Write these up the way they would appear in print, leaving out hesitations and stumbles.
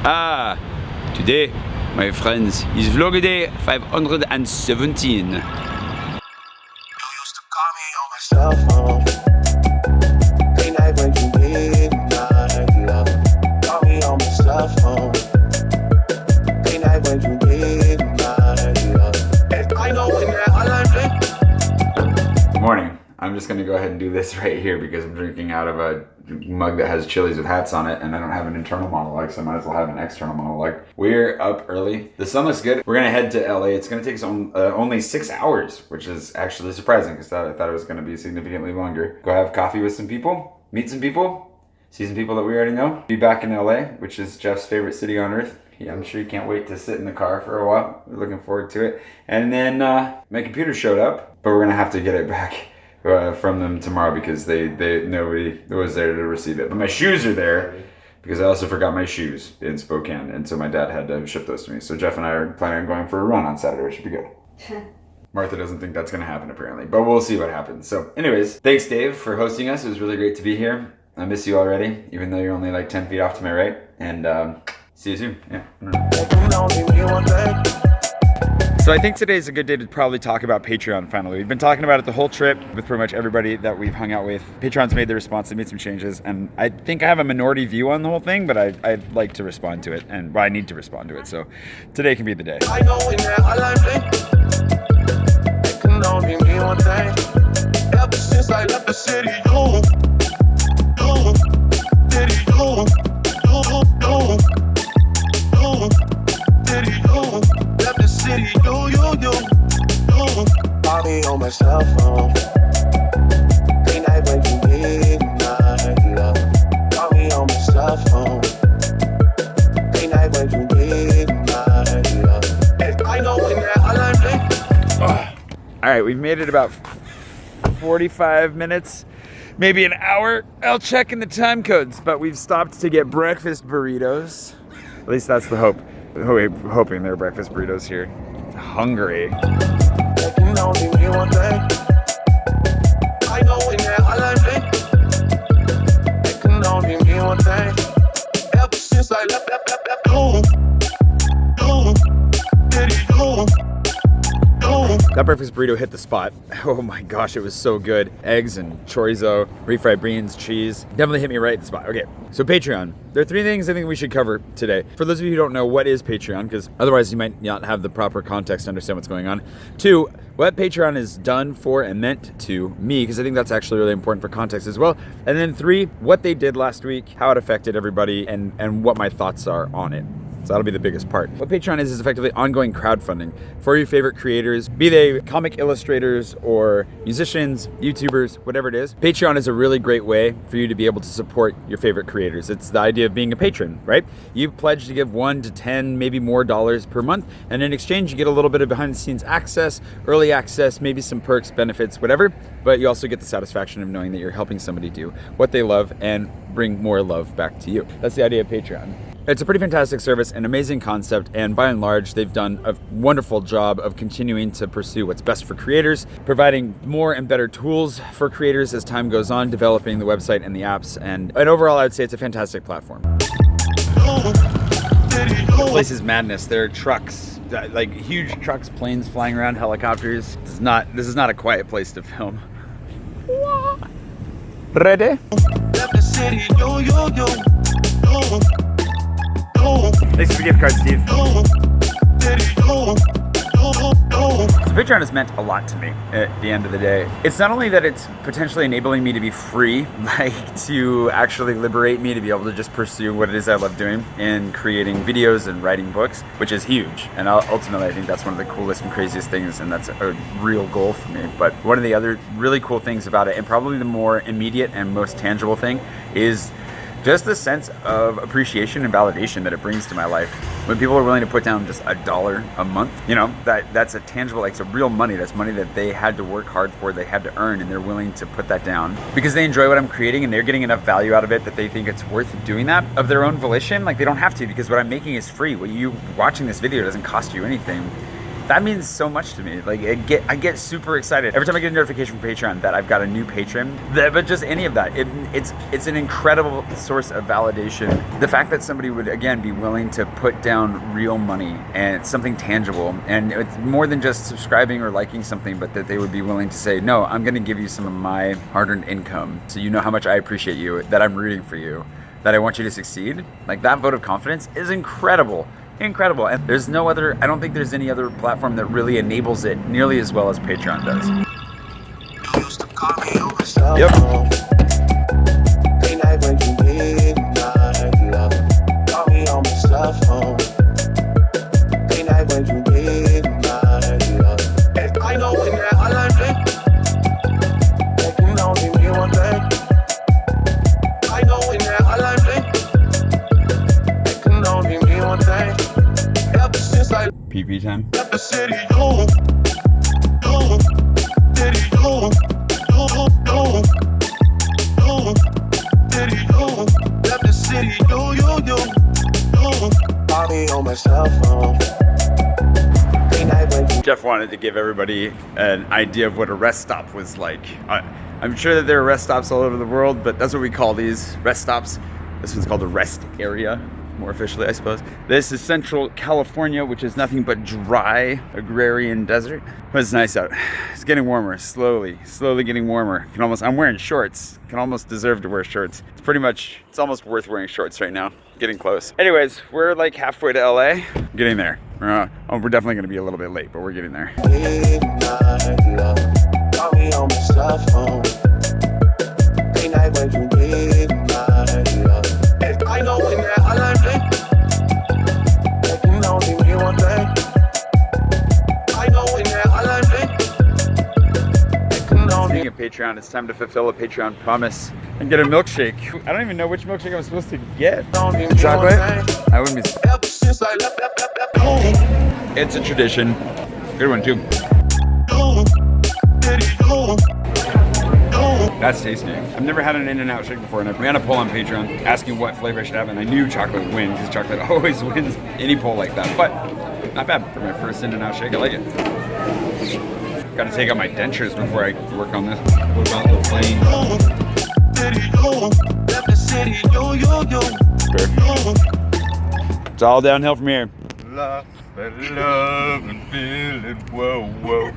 Today, my friends, is vlog day 517. You used to call me on my cell phone. Late night when you need my love. Call me on my cell phone. Late night when you need my love. And I know when that all I'm Good morning. I'm just gonna go ahead and do this right here because I'm drinking out of a mug that has chilies with hats on it, and I don't have an internal monologue, so I might as well have an external monologue. We're up early. The sun looks good. We're gonna head to LA. It's gonna take us only 6 hours, which is actually surprising because I thought it was gonna be significantly longer. Go have coffee with some people, meet some people, see some people that we already know. Be back in LA, which is Jeff's favorite city on earth. Yeah, I'm sure you can't wait to sit in the car for a while. We're looking forward to it. And then my computer showed up, but we're gonna have to get it back from them tomorrow because nobody was there to receive it. But my shoes are there because I also forgot my shoes in Spokane, and so my dad had to ship those to me. So Jeff and I are planning on going for a run on Saturday. It should be good. Martha doesn't think that's going to happen apparently, but we'll see what happens. So anyways, thanks Dave for hosting us. It was really great to be here. I miss you already, even though you're only like 10 feet off to my right. And see you soon. Yeah. So I think today's a good day to probably talk about Patreon finally. We've been talking about it the whole trip with pretty much everybody that we've hung out with. Patreon's made their response, they made some changes, and I think I have a minority view on the whole thing, but I'd like to respond to it, and well, I need to respond to it, so today can be the day. I know when that all I'm it can only mean one thing. Ever since I left the city, you, city, left the city, you. Call me on my cell phone. Late night when you need my love. Call me on my cell phone. Late night when you need my love. And I know when that all I'm All right, we've made it about 45 minutes, maybe an hour. I'll check in the time codes, but we've stopped to get breakfast burritos. At least that's the hope. Hoping there are breakfast burritos here. Hungry. It can only mean one thing. I know when that all I'm it can only mean one thing. Ever since I left That breakfast burrito hit the spot. Oh my gosh, it was so good. Eggs and chorizo, refried beans, cheese. Definitely hit me right at the spot. Okay, so Patreon. There are 3 things I think we should cover today. For those of you who don't know, what is Patreon? Because otherwise you might not have the proper context to understand what's going on. 2, what Patreon is done for and meant to me, because I think that's actually really important for context as well. And then 3, what they did last week, how it affected everybody, and what my thoughts are on it. So that'll be the biggest part. What Patreon is effectively ongoing crowdfunding for your favorite creators, be they comic illustrators or musicians, YouTubers, whatever it is. Patreon is a really great way for you to be able to support your favorite creators. It's the idea of being a patron, right? You pledge to give $1 to $10, maybe more dollars per month, and in exchange you get a little bit of behind the scenes access, early access, maybe some perks, benefits, whatever, but you also get the satisfaction of knowing that you're helping somebody do what they love and bring more love back to you. That's the idea of Patreon. It's a pretty fantastic service, an amazing concept, and by and large, they've done a wonderful job of continuing to pursue what's best for creators, providing more and better tools for creators as time goes on, developing the website and the apps, and overall, I would say it's a fantastic platform. The place is madness. There are trucks, like huge trucks, planes flying around, helicopters. This is not a quiet place to film. Ready? Thanks for the gift card, Steve. So Patreon has meant a lot to me at the end of the day. It's not only that it's potentially enabling me to be free, like to actually liberate me to be able to just pursue what it is I love doing in creating videos and writing books, which is huge. And ultimately, I think that's one of the coolest and craziest things, and that's a real goal for me. But one of the other really cool things about it, and probably the more immediate and most tangible thing, is just the sense of appreciation and validation that it brings to my life. When people are willing to put down just $1 a month, you know, that's a tangible, like, it's a real money. That's money that they had to work hard for, they had to earn, and they're willing to put that down because they enjoy what I'm creating and they're getting enough value out of it that they think it's worth doing that of their own volition. Like, they don't have to, because what I'm making is free. What you watching this video doesn't cost you anything. that means so much to me. Like I get super excited every time I get a notification from Patreon that I've got a new patron. But just any of that, it's an incredible source of validation. The fact that somebody would again be willing to put down real money and something tangible, and it's more than just subscribing or liking something, but that they would be willing to say, no, I'm going to give you some of my hard-earned income, so you know how much I appreciate you, that I'm rooting for you, that I want you to succeed. Like, that vote of confidence is incredible. Incredible. And there's no other, I don't think there's any other platform that really enables it nearly as well as Patreon does. You used to call me on my cell Yep. phone. Late night when you midnight, love. Call me on my cell phone. Late night when you midnight, love. And I know when that all I think, that can only mean one thing. I know when that all I think, that can only mean one thing. Ever since I PP time. left the city, you, city, left the city, you. Call me on my cell phone. Late night when you Jeff wanted to give everybody an idea of what a rest stop was like. I'm sure that there are rest stops all over the world, but that's what we call these, rest stops. This one's called a rest area, more officially, I suppose. This is Central California, which is nothing but dry agrarian desert. But it's nice out. It's getting warmer, slowly getting warmer. I'm wearing shorts. Can almost deserve to wear shorts. It's almost worth wearing shorts right now. Getting close. Anyways, we're like halfway to LA. Getting there. We're definitely gonna be a little bit late, but we're getting there. midnight, love. Call me on my cell phone. Late night when you midnight, love. And I know when that all I think, that can only mean one thing. I know when that all I think, that can only Speaking of Patreon, it's time to fulfill a Patreon promise and get a milkshake. I don't even know which milkshake I'm supposed to get. only mean Chocolate? one thing. I wouldn't be. Ever since I left home. It's a tradition. Good one too. That's tasty. I've never had an In-N-Out shake before, and we had a poll on Patreon asking what flavor I should have, and I knew chocolate would win because chocolate always wins any poll like that. But not bad for my first In-N-Out shake. I like it. Got to take out my dentures before I work on this. What about the plane? Sure. It's all downhill from here. Love and feeling, whoa, whoa.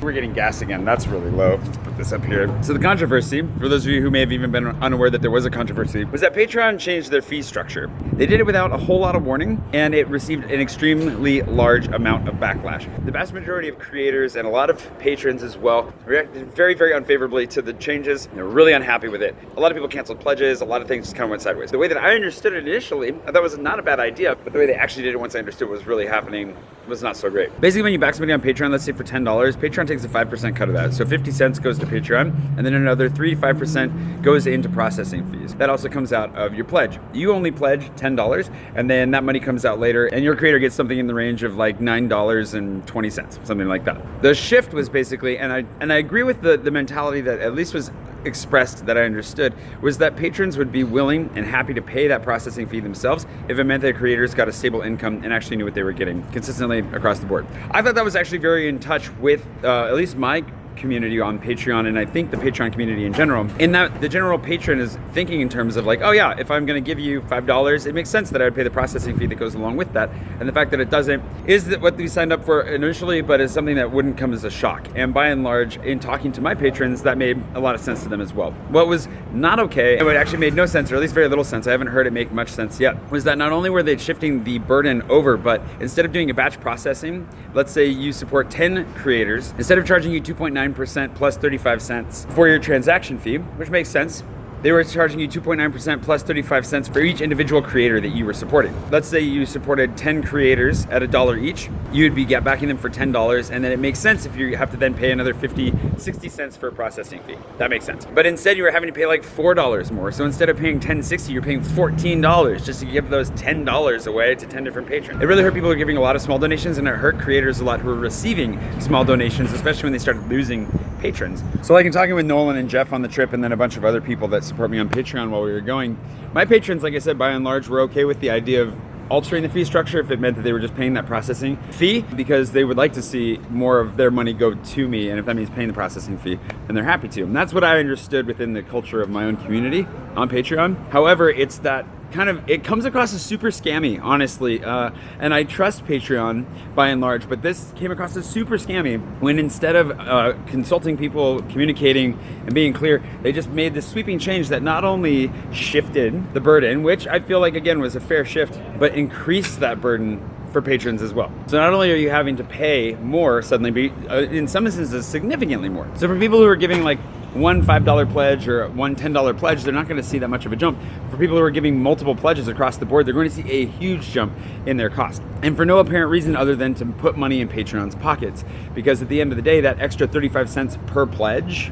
We're getting gas again. That's really low. Let's put this up here. So the controversy, for those of you who may have even been unaware that there was a controversy, was that Patreon changed their fee structure. They did it without a whole lot of warning, and it received an extremely large amount of backlash. The vast majority of creators and a lot of patrons as well reacted very, very unfavorably to the changes. They were really unhappy with it. A lot of people canceled pledges. A lot of things just kind of went sideways. The way that I understood it initially, I thought was not a bad idea, but the way they actually did it once I understood what was really happening was not so great. Basically, when you back somebody on Patreon, let's say for $10, Patreon takes a 5% cut of that. So 50 cents goes to Patreon, and then another 3 to 5% goes into processing fees. That also comes out of your pledge. You only pledge $10, and then that money comes out later, and your creator gets something in the range of like $9.20, something like that. The shift was basically, and I agree with the mentality that at least was expressed that I understood, was that patrons would be willing and happy to pay that processing fee themselves if it meant that creators got a stable income and actually knew what they were getting consistently across the board. I thought that was actually very in touch with at least my community on Patreon, and I think the Patreon community in general, in that the general patron is thinking in terms of like, oh yeah, if I'm going to give you $5, it makes sense that I would pay the processing fee that goes along with that. And the fact that it doesn't is that what we signed up for initially, but is something that wouldn't come as a shock. And by and large, in talking to my patrons, that made a lot of sense to them as well. What was not okay, and what actually made no sense, or at least very little sense, I haven't heard it make much sense yet, was that not only were they shifting the burden over, but instead of doing a batch processing, let's say you support 10 creators, instead of charging you 2.9% plus 35 cents for your transaction fee, which makes sense, they were charging you 2.9% plus 35 cents for each individual creator that you were supporting. Let's say you supported 10 creators at $1 each, you'd be backing them for $10, and then it makes sense if you have to then pay another 50, 60 cents for a processing fee. That makes sense. But instead you were having to pay like $4 more. So instead of paying $10.60, you're paying $14 just to give those $10 away to 10 different patrons. It really hurt people who were giving a lot of small donations, and it hurt creators a lot who were receiving small donations, especially when they started losing patrons. So like in talking with Nolan and Jeff on the trip, and then a bunch of other people that support me on Patreon while we were going, my patrons, like I said, by and large, were okay with the idea of altering the fee structure if it meant that they were just paying that processing fee, because they would like to see more of their money go to me, and if that means paying the processing fee, then they're happy to. And that's what I understood within the culture of my own community on Patreon. However, it's that kind of, it comes across as super scammy, honestly, and I trust Patreon by and large, but this came across as super scammy when instead of consulting people, communicating, and being clear, they just made this sweeping change that not only shifted the burden, which I feel like again was a fair shift, but increased that burden for patrons as well. So not only are you having to pay more suddenly, but in some instances significantly more. So for people who are giving like one $5 pledge or one $10 pledge, they're not going to see that much of a jump. For people who are giving multiple pledges across the board, they're going to see a huge jump in their cost. And for no apparent reason other than to put money in Patreon's pockets. Because at the end of the day, that extra 35 cents per pledge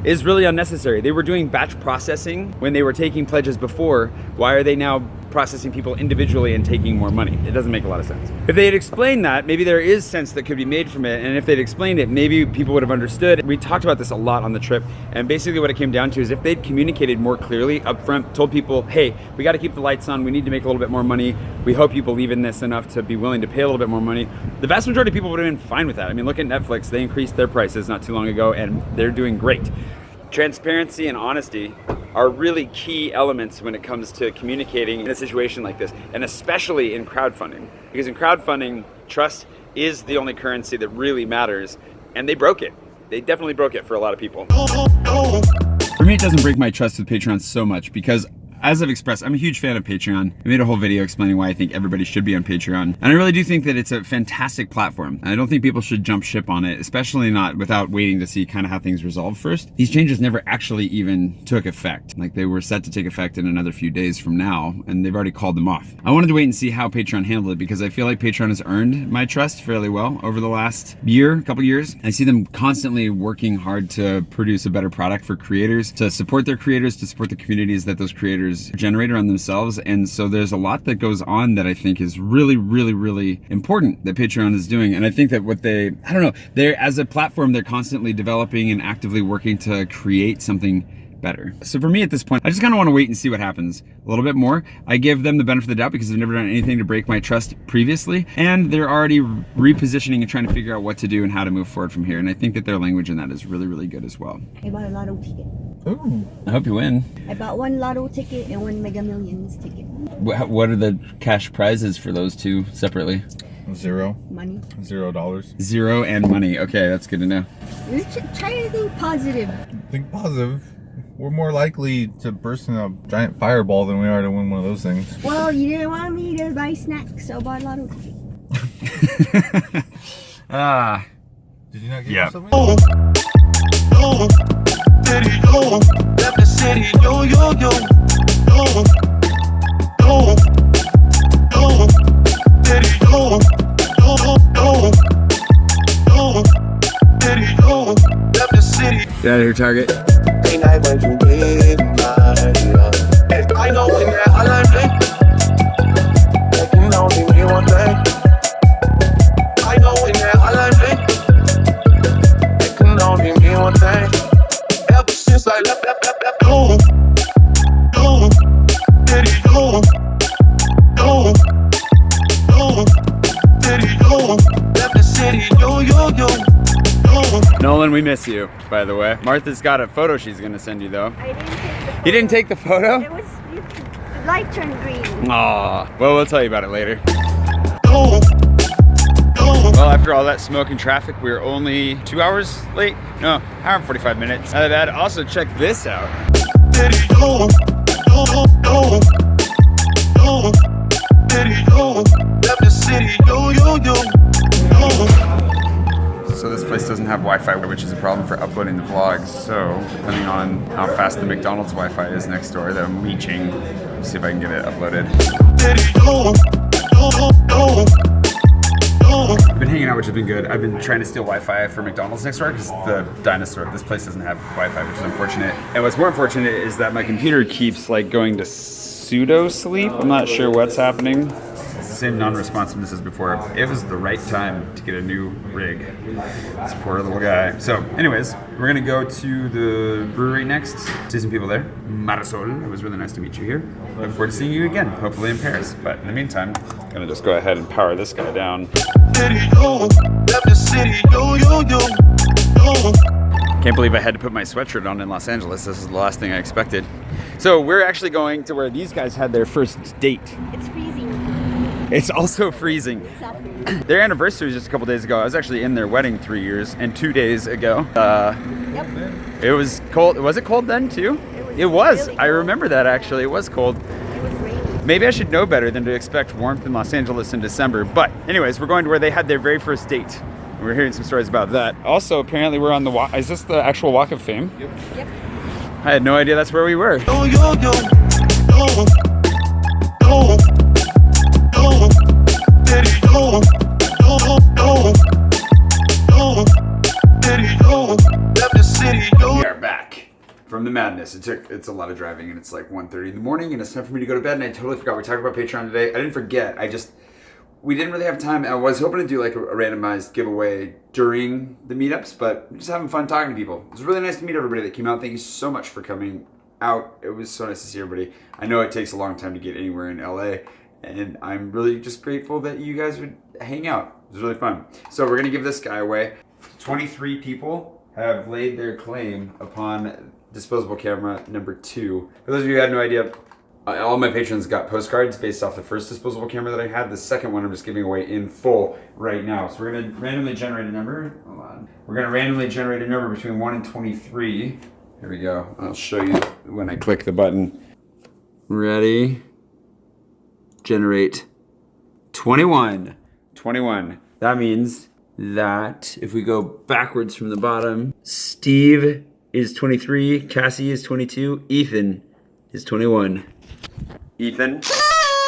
is really unnecessary. They were doing batch processing when they were taking pledges before. Why are they now processing people individually and taking more money? It doesn't make a lot of sense. If they had explained that, maybe there is sense that could be made from it, and if they'd explained it, maybe people would have understood. We talked about this a lot on the trip, and basically what it came down to is if they'd communicated more clearly up front, told people, hey, we got to keep the lights on, we need to make a little bit more money, we hope you believe in this enough to be willing to pay a little bit more money, the vast majority of people would have been fine with that. I mean, look at Netflix, they increased their prices not too long ago, and they're doing great. Transparency and honesty are really key elements when it comes to communicating in a situation like this, and especially in crowdfunding. Because in crowdfunding, trust is the only currency that really matters, and they broke it. They definitely broke it for a lot of people. For me, it doesn't break my trust with Patreon so much because, as I've expressed, I'm a huge fan of Patreon. I made a whole video explaining why I think everybody should be on Patreon. And I really do think that it's a fantastic platform. I don't think people should jump ship on it, especially not without waiting to see kind of how things resolve first. These changes never actually even took effect. Like, they were set to take effect in another few days from now, and they've already called them off. I wanted to wait and see how Patreon handled it because I feel like Patreon has earned my trust fairly well over the last couple years. I see them constantly working hard to produce a better product for creators, to support their creators, to support the communities that those creators generate around themselves. And so there's a lot that goes on that I think is really, really, really important that Patreon is doing. And I think that they're, as a platform, they're constantly developing and actively working to create something better. So for me at this point, I just kind of want to wait and see what happens a little bit more. I give them the benefit of the doubt because they've never done anything to break my trust previously, and they're already repositioning and trying to figure out what to do and how to move forward from here. And I think that their language in that is really, really good as well. I bought a lotto ticket. Ooh. I hope you win. I bought one lotto ticket and one Mega Millions ticket. What are the cash prizes for those two separately? Zero. Money. $0. Zero and money. Okay, that's good to know. Try to think positive. Think positive. We're more likely to burst in a giant fireball than we are to win one of those things. Well, you didn't want me to buy snacks, so I bought a lotto ticket. Did you not get Yeah. something? Left the city, yo, yo, yo. Left the city. Get out of here, Target. Ain't night when you need my love. I know when that hotline bling, that can only mean one thing. I know when that hotline bling, that can only mean one thing. Ever since I left, yo, yo, daddy, yo, yo, yo, daddy, yo, left the city, yo, yo, yo. Nolan, we miss you, by the way. Martha's got a photo she's gonna send you though. I didn't take the photo. You didn't take the photo? It was, the light turned green. Aw, well, we'll tell you about it later. Well, after all that smoke and traffic, we were only 2 hours late. No, hour and 45 minutes. Not that bad. Also, check this out. So this place doesn't have Wi-Fi, which is a problem for uploading the vlogs. So depending on how fast the McDonald's Wi-Fi is next door, that I'm reaching, see if I can get it uploaded. I've been hanging out, which has been good. I've been trying to steal Wi-Fi for McDonald's next door because the dinosaur, this place doesn't have Wi-Fi, which is unfortunate. And what's more unfortunate is that my computer keeps like going to pseudo sleep. I'm not sure what's happening. the same non-responsiveness as before. It was the right time to get a new rig. This poor little guy. So anyways, we're gonna go to the brewery next, see some people there. Marisol, it was really nice to meet you here. Look forward to seeing you again, hopefully in Paris. But in the meantime, I'm gonna just go ahead and power this guy down. Can't believe I had to put my sweatshirt on in Los Angeles. This is the last thing I expected. So we're actually going to where these guys had their first date. It's freezing. It's also freezing. It's not freezing. Their anniversary was just a couple days ago. I was actually in their wedding 3 years and 2 days ago. Yep. It was cold. Was it cold then too? It was. Really I cold. remember that actually. It was cold. It was raining. Maybe I should know better than to expect warmth in Los Angeles in December. But anyways, we're going to where they had their very first date. We're hearing some stories about that. Also, apparently we're on the walk. Is this the actual Walk of Fame? Yep. I had no idea that's where we were. We are back from the madness. It's a lot of driving and it's like 1:30 in the morning and it's time for me to go to bed and I totally forgot we talked about Patreon today. I didn't forget. We didn't really have time. I was hoping to do like a randomized giveaway during the meetups, but we're just having fun talking to people. It was really nice to meet everybody that came out. Thank you so much for coming out. It was so nice to see everybody. I know it takes a long time to get anywhere in LA, and I'm really just grateful that you guys would hang out. It was really fun. So we're gonna give this guy away. 23 people have laid their claim upon disposable camera number 2. For those of you who had no idea, all my patrons got postcards based off the first disposable camera that I had. The second one I'm just giving away in full right now. So we're gonna randomly generate a number. Hold on. We're gonna randomly generate a number between 1 and 23. Here we go. I'll show you when I click the button. Ready? Generate 21. 21. That means that if we go backwards from the bottom, Steve is 23, Cassie is 22, Ethan is 21. Ethan,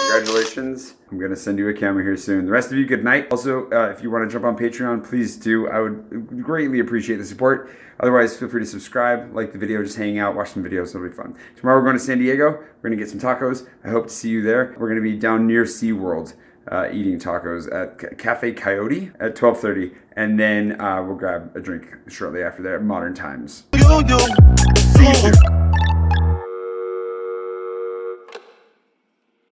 congratulations. I'm gonna send you a camera here soon. The rest of you, good night. Also, if you wanna jump on Patreon, please do. I would greatly appreciate the support. Otherwise, feel free to subscribe, like the video, just hang out, watch some videos, it'll be fun. Tomorrow we're going to San Diego. We're gonna get some tacos. I hope to see you there. We're gonna be down near SeaWorld eating tacos at Cafe Coyote at 12:30. And then we'll grab a drink shortly after that at Modern Times. See you soon.